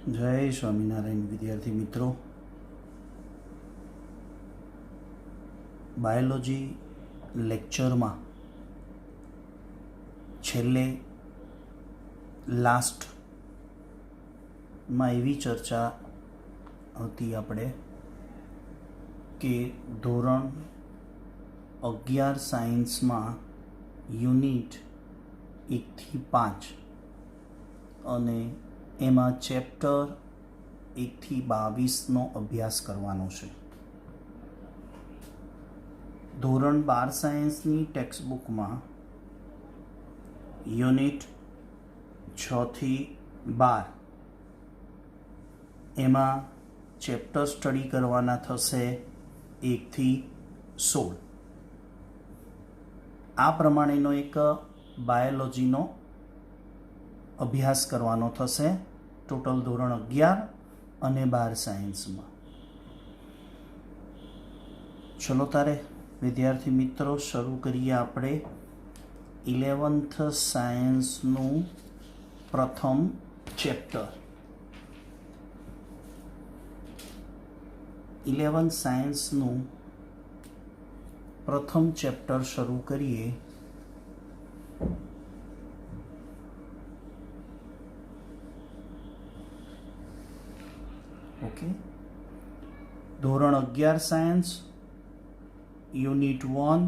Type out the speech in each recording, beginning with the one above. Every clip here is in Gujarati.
જય સ્વામિનારાયણ વિદ્યાર્થી મિત્રો, બાયોલોજી લેક્ચરમાં છેલ્લે લાસ્ટમાં એવી ચર્ચા હતી આપણે કે ધોરણ 11 સાયન્સમાં યુનિટ 1 થી 5 અને એમાં ચેપ્ટર 1 થી 22નો અભ્યાસ કરવાનો છે. ધોરણ 12 સાયન્સની ટેક્સ્ટબુકમાં યુનિટ 6 થી 12 એમાં ચેપ્ટર સ્ટડી કરવાના થશે 1 થી 16. આ પ્રમાણેનો એક બાયોલોજીનો અભ્યાસ કરવાનો થશે ટોટલ ધોરણ 11 અને 12 સાયન્સમાં. ચલો તારે વિદ્યાર્થી મિત્રો શરૂ કરીએ આપણે 11th સાયન્સનું પ્રથમ ચેપ્ટર. 11th સાયન્સનું પ્રથમ ચેપ્ટર શરૂ કરીએ. ઓકે, ધોરણ 11 સાયન્સ યુનિટ 1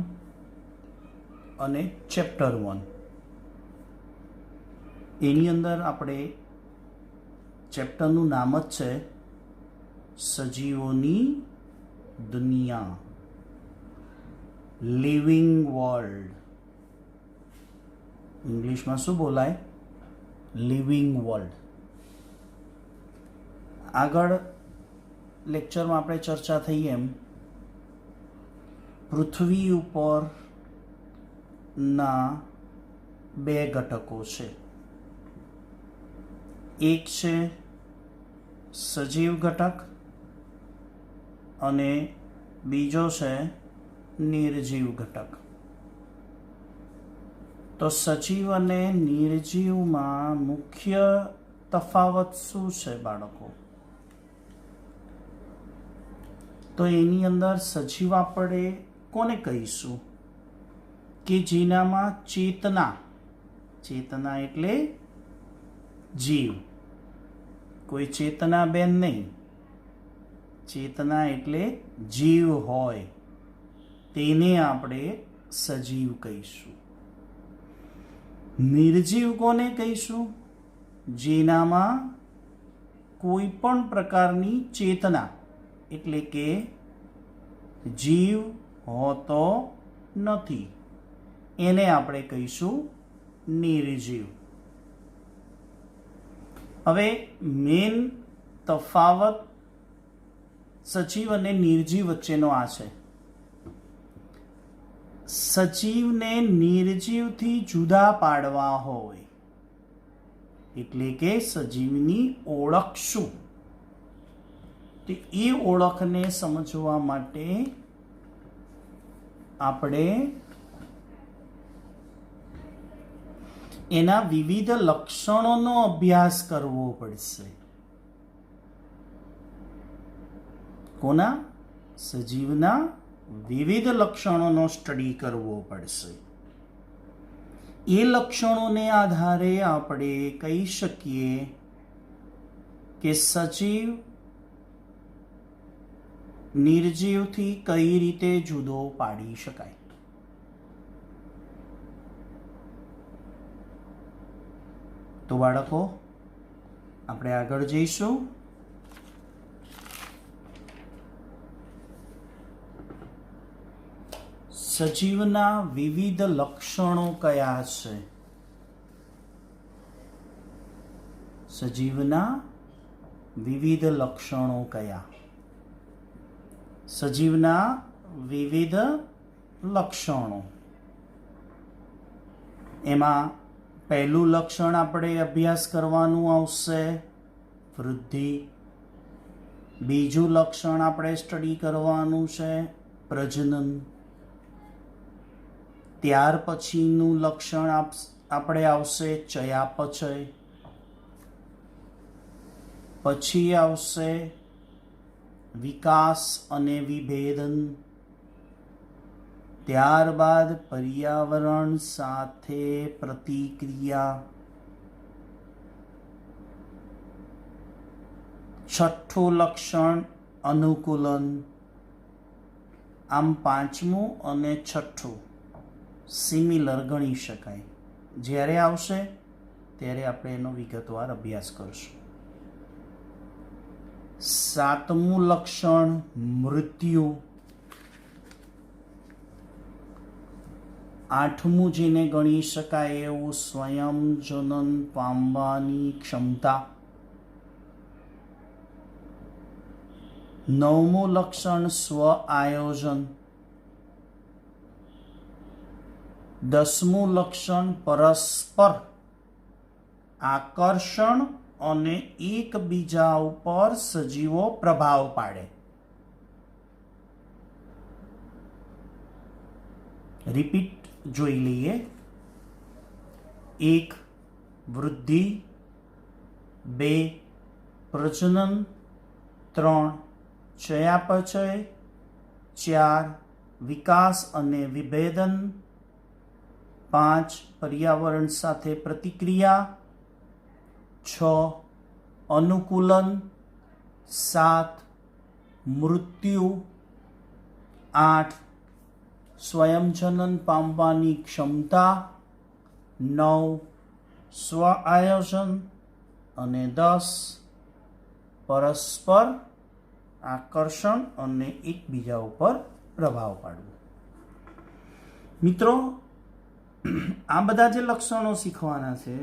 અને ચેપ્ટર 1. એની અંદર આપણે ચેપ્ટરનું નામ જ છે સજીવોની દુનિયા, લિવિંગ વર્લ્ડ. ઇંગ્લિશમાં શું બોલાય? Living world. આગળ લેક્ચરમાં આપણે ચર્ચા થઈ એમ પૃથ્વી ઉપરના 2 ઘટકો છે. એક છે સજીવ ઘટક અને બીજો છે નિર્જીવ ઘટક. તો સજીવ અને નિર્જીવમાં મુખ્ય તફાવત શું છે બાળકો? તો એની અંદર સજીવ આપણે કોને કહીશું કે જેનામાં ચેતના એટલે જીવ, કોઈ ચેતના બેન નહીં, ચેતના એટલે જીવ હોય તેને આપણે સજીવ કહીશું. નિર્જીવ કોને કહીશું? જેનામાં કોઈ પણ પ્રકારની ચેતના એટલે કે જીવ હોતો નથી, એને આપણે કહીશું નિર્જીવ. હવે મેન તફાવત સજીવ અને નિર્જીવ વચ્ચેનો આ છે. સજીવને નિર્જીવથી જુદા પાડવા હોય એટલે કે સજીવની ઓળખ શું? તો એ ઓળખને સમજવા માટે આપણે એના વિવિધ લક્ષણોનો અભ્યાસ કરવો પડશે. કોના? સજીવના વિવિધ લક્ષણોનો સ્ટડી કરવો પડશે. એ લક્ષણોને આધારે આપણે કહી શકીએ કે સજીવ નિર્જીવથી કઈ રીતે જુદો પાડી શકાય. તો બાળકો આપણે આગળ જઈશું. સજીવના વિવિધ લક્ષણો કયા છે? સજીવના વિવિધ લક્ષણો કયા? સજીવના વિવિધ લક્ષણો એમાં પહેલું લક્ષણ આપણે અભ્યાસ કરવાનું આવશે વૃદ્ધિ. બીજું લક્ષણ આપણે સ્ટડી કરવાનું છે પ્રજનન. ત્યાર પછીનું લક્ષણ આપણે આવશે ચયાપચય. પછી આવશે વિકાસ અને વિભેદન, ત્યારબાદ પર્યાવરણ સાથે પ્રતિક્રિયા, છઠ્ઠું લક્ષણ અનુકૂલન. આમ પાંચમું અને છઠ્ઠું સિમિલર ગણી શકાય. જ્યારે આવશે ત્યારે આપણે એનો વિગતવાર અભ્યાસ કરશું. સાતમું લક્ષણ મૃત્યુ. આઠમું જેને ગણી શકાય એવું સ્વયં જનન પામવાની ક્ષમતા. નવમું લક્ષણ સ્વ આયોજન. દસમું લક્ષણ પરસ્પર આકર્ષણ અને એકબીજા ઉપર સજીવો પ્રભાવ પાડે. રિપીટ જોઈ લઈએ. 1 વૃદ્ધિ, 2 પ્રજનન, 3 ચયાપચય, 4 વિકાસ અને વિભેદન, 5 પર્યાવરણ સાથે પ્રતિક્રિયા, 6 અનુકૂલન, 7 મૃત્યુ, 8 સ્વયંજનન પામવાની ક્ષમતા, 9 સ્વ આયોજન અને 10 પરસ્પર આકર્ષણ અને એકબીજા ઉપર પ્રભાવ પાડવો. મિત્રો, આ બધા જે લક્ષણો શીખવાના છે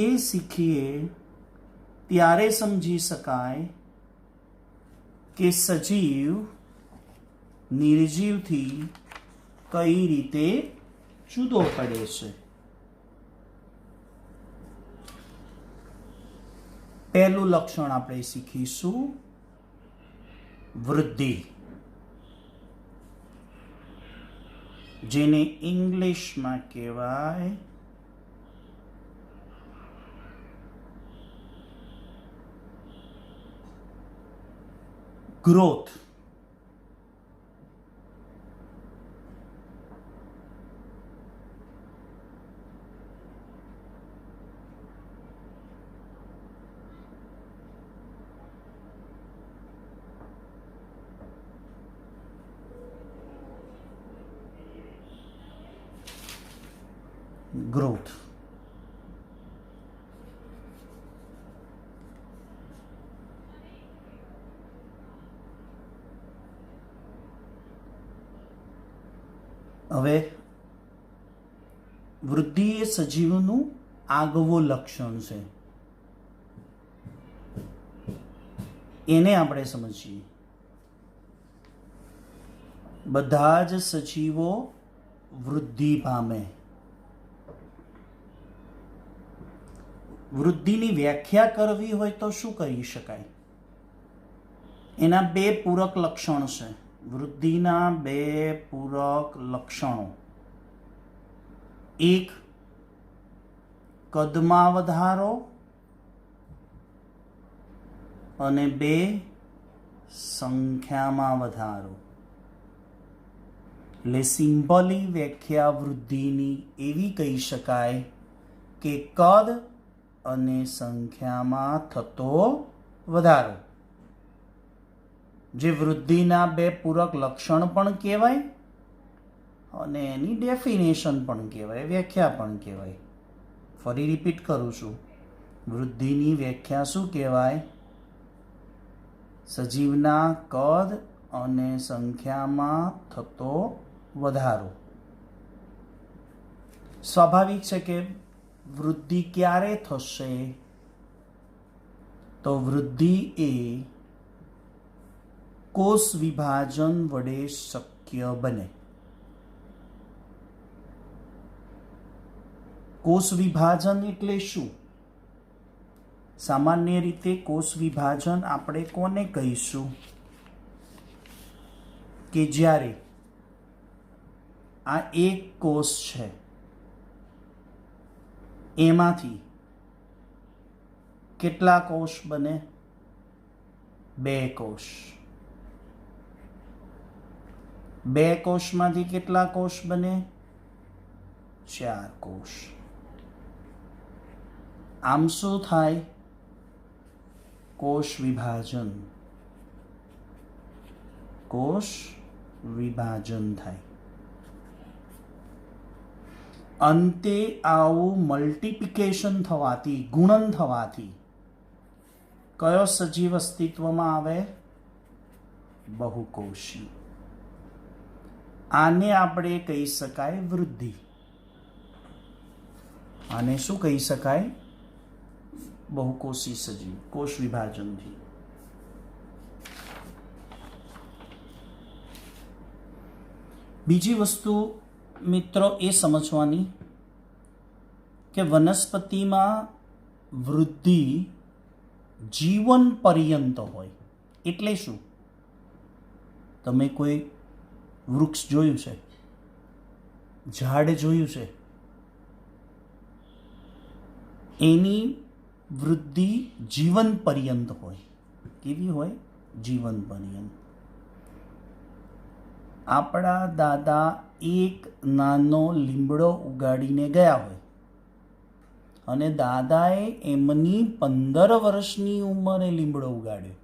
એ શીખીએ ત્યારે સમજી શકાય કે સજીવ નિર્જીવથી કઈ રીતે જુદો પડે છે. પહેલું લક્ષણ આપણે શીખીશું વૃદ્ધિ, જેને ઇંગ્લિશમાં કહેવાય ગ્રોથ. ગ્રોથ. હવે વૃદ્ધિ એ સજીવનું આગવું લક્ષણ છે, એને આપણે સમજીએ. બધા જ સજીવો વૃદ્ધિ પામે. વૃદ્ધિની વ્યાખ્યા કરવી હોય તો શું કરી શકાય? એના 2 પૂરક લક્ષણ છે. વૃદ્ધિના 2 પૂરક લક્ષણો. 1 કદમાં વધારો અને 2 સંખ્યામાં વધારો. એટલે સિમ્પલી વ્યાખ્યા વૃદ્ધિની એવી કહી શકાય કે કદ અને સંખ્યામાં થતો વધારો, જે વૃદ્ધિના 2 પૂરક લક્ષણ પણ કહેવાય અને એની ડેફિનેશન પણ કહેવાય, વ્યાખ્યા પણ કહેવાય. ફરી રિપીટ કરું છું. વૃદ્ધિની વ્યાખ્યા શું કહેવાય? સજીવના કદ અને સંખ્યામાં થતો વધારો. સ્વાભાવિક છે કે વૃદ્ધિ ક્યારે થશે? તો વૃદ્ધિ એ કોષ વિભાજન વડે શક્ય બને. કોષ વિભાજન એટલે શું? સામાન્ય રીતે કોષ વિભાજન આપણે કોને કહીશું? કે જ્યારે આ એક કોષ છે, એમાંથી કેટલા કોષ બને? 2 કોષ. 2 કોષમાંથી કેટલા કોષ બને? 4 કોષ. આમ શું થાય? કોષ વિભાજન. કોષ વિભાજન થાય. અંતે આવું મલ્ટિપ્લિકેશન થવાથી, ગુણન થવાથી કયો સજીવ અસ્તિત્વમાં આવે? બહુકોષી. આને આપણે કહી શકાય વૃદ્ધિ. આને શું કહી શકાય? બહુકોષી સજીવ, કોષ વિભાજનથી. બીજી વસ્તુ મિત્રો એ સમજવાની કે વનસ્પતિમાં વૃદ્ધિ જીવન પર્યંત હોય. એટલે શું? તમે કોઈ વૃક્ષ જોયું છે? ઝાડ જોયું છે? એની વૃદ્ધિ જીવન પર્યંત હોય. કેવી હોય? જીવન પર્યંત. આપણા દાદા એક નાનો લીમડો ઉગાડીને ગયા હોય અને દાદાએ એમની 15 વર્ષની ઉંમરે લીમડો ઉગાડ્યો.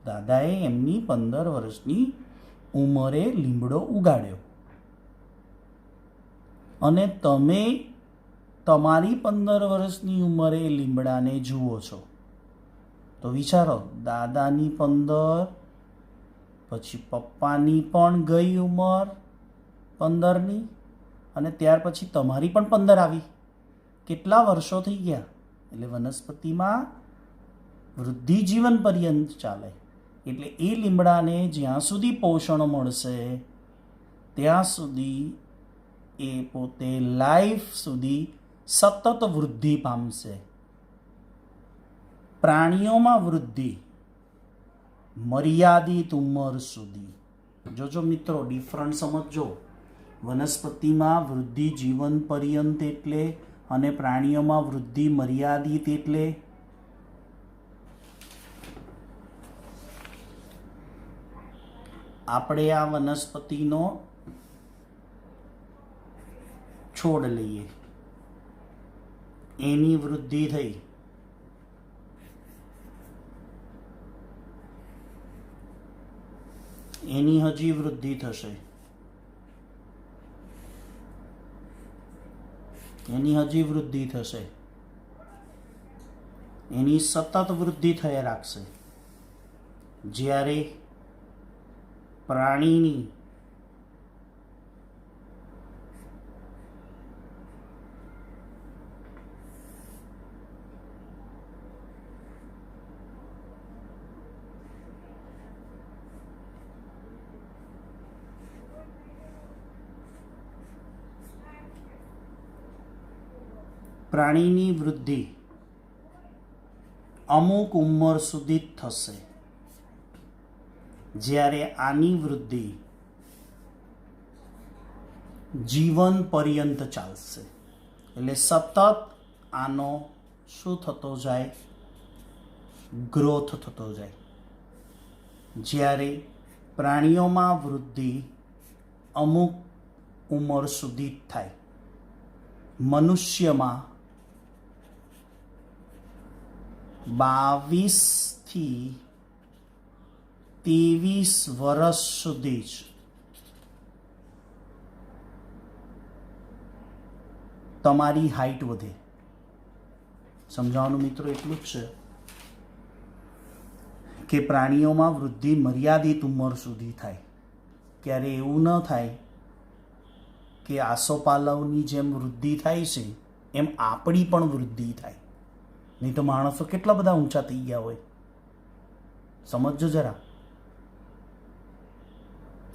દાદાએ એમની 15 વર્ષની ઉંમરે લીમડો ઉગાડ્યો અને તમે તમારી 15 વર્ષની ઉંમરે લીમડાને જુઓ છો. તો વિચારો, દાદાની 15, પછી પપ્પાની પણ ગઈ ઉંમર 15ની, અને ત્યાર પછી તમારી પણ 15 આવી. કેટલા વર્ષો થઈ ગયા? એટલે વનસ્પતિમાં વૃદ્ધિ જીવન પર્યંત ચાલે. એટલે એ લીમડાને જ્યાં સુધી પોષણ મળશે ત્યાં સુધી એ પોતે લાઈફ સુધી સતત વૃદ્ધિ પામશે. પ્રાણીઓમાં વૃદ્ધિ મર્યાદિત ઉંમર સુધી. જોજો મિત્રો, ડિફરન્ટ સમજો. વનસ્પતિમાં વૃદ્ધિ જીવન પર્યંત એટલે, અને પ્રાણીઓમાં વૃદ્ધિ મર્યાદિત એટલે. આપણે આ વનસ્પતિનો છોડ લઈએ, એની વૃદ્ધિ થઈ. એની હજી વૃદ્ધિ થશે. એની હજી વૃદ્ધિ થશે. એની સતત વૃદ્ધિ થયા રાખશે. જ્યારે પ્રાણીની વૃદ્ધિ અમુક ઉંમર સુધી જ થશે. જ્યારે આની વૃદ્ધિ જીવન પર્યંત ચાલશે. એટલે સતત આનો શું થતો જાય? ગ્રોથ થતો જાય. જ્યારે પ્રાણીઓમાં વૃદ્ધિ અમુક ઉંમર સુધી જ થાય. મનુષ્યમાં 22 થી 23 વર્ષ સુધી જ તમારી હાઈટ વધે. સમજાવવાનું મિત્રો એટલું જ છે કે પ્રાણીઓમાં વૃદ્ધિ મર્યાદિત ઉંમર સુધી થાય. ક્યારે એવું ન થાય કે આસોપાલવની જેમ વૃદ્ધિ થાય છે એમ આપણી પણ વૃદ્ધિ થાય. નહીં તો માણસો કેટલા બધા ઊંચા થઈ ગયા હોય. સમજો જરા.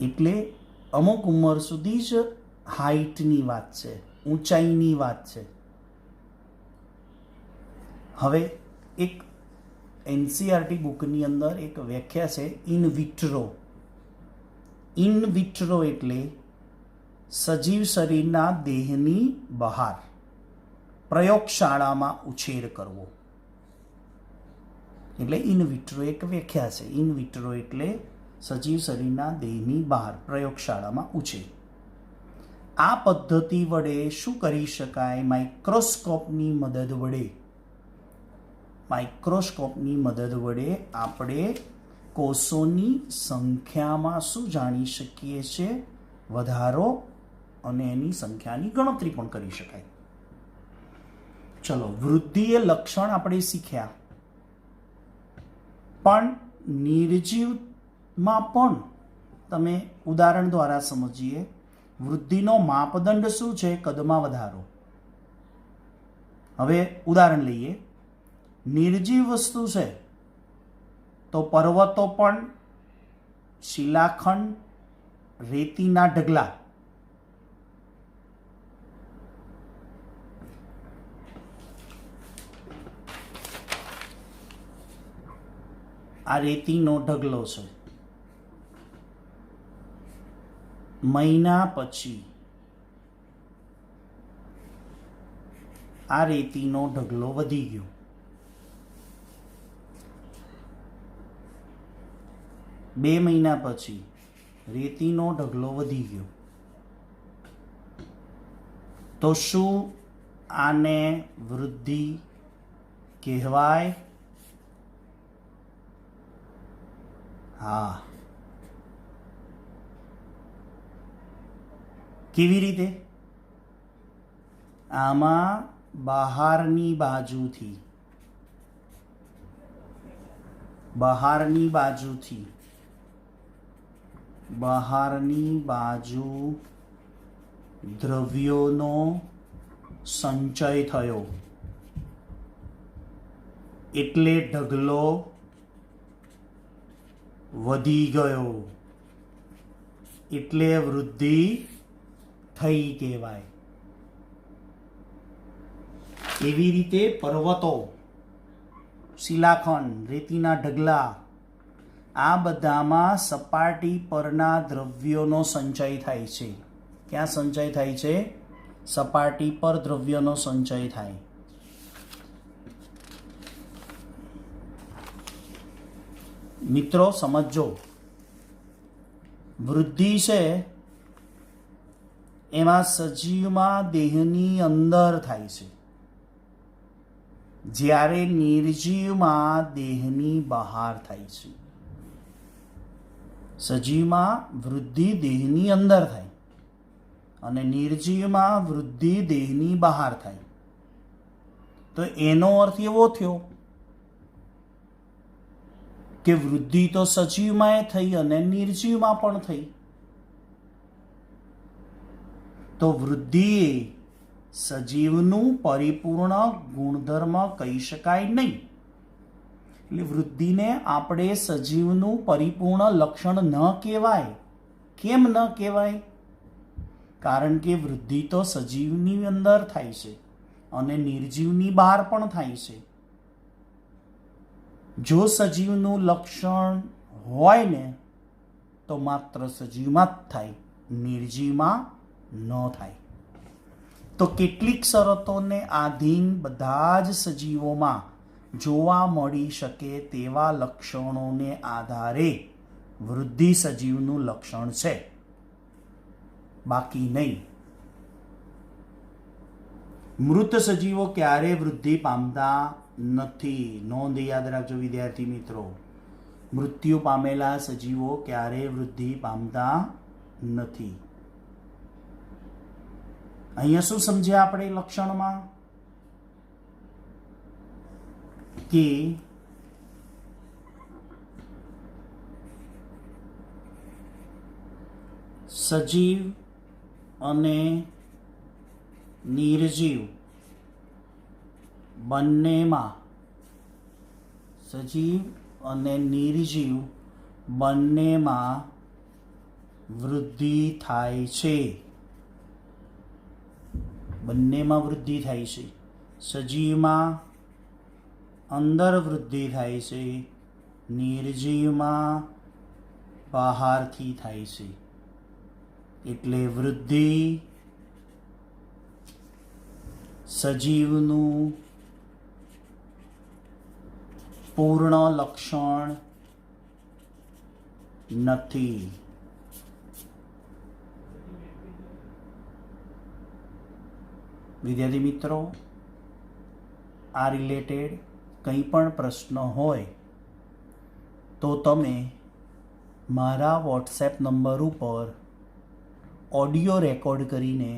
એટલે અમુક ઉંમર સુધી જ હાઈટની વાત છે, ઊંચાઈની વાત છે. હવે એક એનસીઆરટી બુકની અંદર એક વ્યાખ્યા છે ઇન વિટ્રો. ઇન વિટ્રો એટલે સજીવ શરીરના દેહની બહાર પ્રયોગશાળામાં ઉછેર કરવો. એટલે ઇન વિટ્રો એક વ્યાખ્યા છે. ઇન વિટ્રો એટલે સજીવ શરીરના દેહની બહાર પ્રયોગશાળામાં ઉછેર. આ પદ્ધતિ વડે શું કરી શકાય? માઇક્રોસ્કોપની મદદ વડે આપણે કોષોની સંખ્યામાં શું જાણી શકીએ છીએ? વધારો, અને એની સંખ્યાની ગણતરી પણ કરી શકાય. ચલો, વૃદ્ધિ એ લક્ષણ આપણે શીખ્યા, પણ નિર્જીવમાં પણ તમે ઉદાહરણ દ્વારા સમજીએ. વૃદ્ધિનો માપદંડ શું છે? કદમાં વધારો. હવે ઉદાહરણ લઈએ. નિર્જીવ વસ્તુ છે તો પર્વતો પણ, શિલાખંડ, રેતીના ઢગલા, આ રેતીનો ઢગલો છે. મહિના પછી આ રેતીનો ઢગલો વધી ગયો. 2 મહિના પછી રેતીનો ઢગલો વધી ગયો. તો શું આને વૃદ્ધિ કહેવાય? હા. કેવી રીતે? આમાં બહારની બાજુ દ્રવ્યોનો સંચય થયો, એટલે ઢગલો વધી ગયો, એટલે વૃદ્ધિ થઈ કહેવાય. એવી રીતે પર્વતો, શિલાખંડ, રેતીના ઢગલા, આ બધામાં સપાટી પરના દ્રવ્યોનો સંચય થાય છે. ક્યાં સંચય થાય છે? સપાટી પર દ્રવ્યોનો સંચય થાય. મિત્રો સમજો, વૃદ્ધિ છે એમાં સજીવમાં દેહની અંદર થાય છે, જ્યારે નિર્જીવમાં દેહની બહાર થાય છે. સજીવમાં વૃદ્ધિ દેહની અંદર થાય અને નિર્જીવમાં વૃદ્ધિ દેહની બહાર થાય. તો એનો અર્થ એવો થયો કે વૃદ્ધિ તો સજીવમાં થઈ અને નિર્જીવમાં પણ થઈ. તો વૃદ્ધિ એ સજીવનું પરિપૂર્ણ ગુણધર્મ કહી શકાય નહીં. એટલે વૃદ્ધિને આપણે સજીવનું પરિપૂર્ણ લક્ષણ ન કહેવાય. કેમ ન કહેવાય? કારણ કે વૃદ્ધિ તો સજીવની અંદર થાય છે અને નિર્જીવની બહાર પણ થાય છે. જો સજીવનું લક્ષણ હોય ને તો માત્ર સજીવમાં જ થાય, નિર્જીવમાં ન થાય. તો કેટલીક શરતોને આધીન બધા જ સજીવોમાં જોવા મળી શકે તેવા લક્ષણોને આધારે વૃદ્ધિ સજીવનું લક્ષણ છે, બાકી નહીં. મૃત સજીવો ક્યારે વૃદ્ધિ પામતા નથી. નોંધ યાદ રાખજો વિદ્યાર્થી મિત્રો, મૃત્યુ પામેલા સજીવો ક્યારે વૃદ્ધિ પામતા નથી. અહીંયા શું સમજ્યા આપણે લક્ષણમાં? કે સજીવ અને નિર્જીવ બંનેમાં વૃદ્ધિ થાય છે. સજીવમાં અંદર વૃદ્ધિ થાય છે, નિર્જીવમાં બહારથી થાય છે. એટલે વૃદ્ધિ સજીવનું પૂર્ણ લક્ષણ નથી. વિદ્યાર્થી મિત્રો, આ રિલેટેડ કંઈ પણ પ્રશ્ન હોય તો તમે મારા વોટ્સએપ નંબર ઉપર ઓડિયો રેકોર્ડ કરીને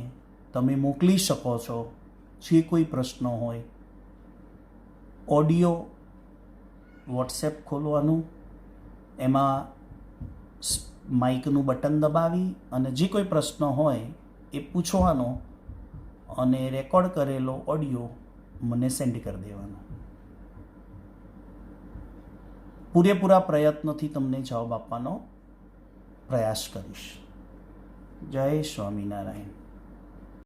તમે મોકલી શકો છો. જે કોઈ પ્રશ્ન હોય ઓડિયો વોટ્સએપ ખોલવાનું, એમાં માઇકનું બટન દબાવી અને જે કોઈ પ્રશ્ન હોય એ પૂછવાનો અને રેકોર્ડ કરેલો ઓડિયો મને સેન્ડ કરી દેવાનો. પૂરેપૂરા પ્રયત્નથી તમને જવાબ આપવાનો પ્રયાસ કરીશ. જય સ્વામિનારાયણ.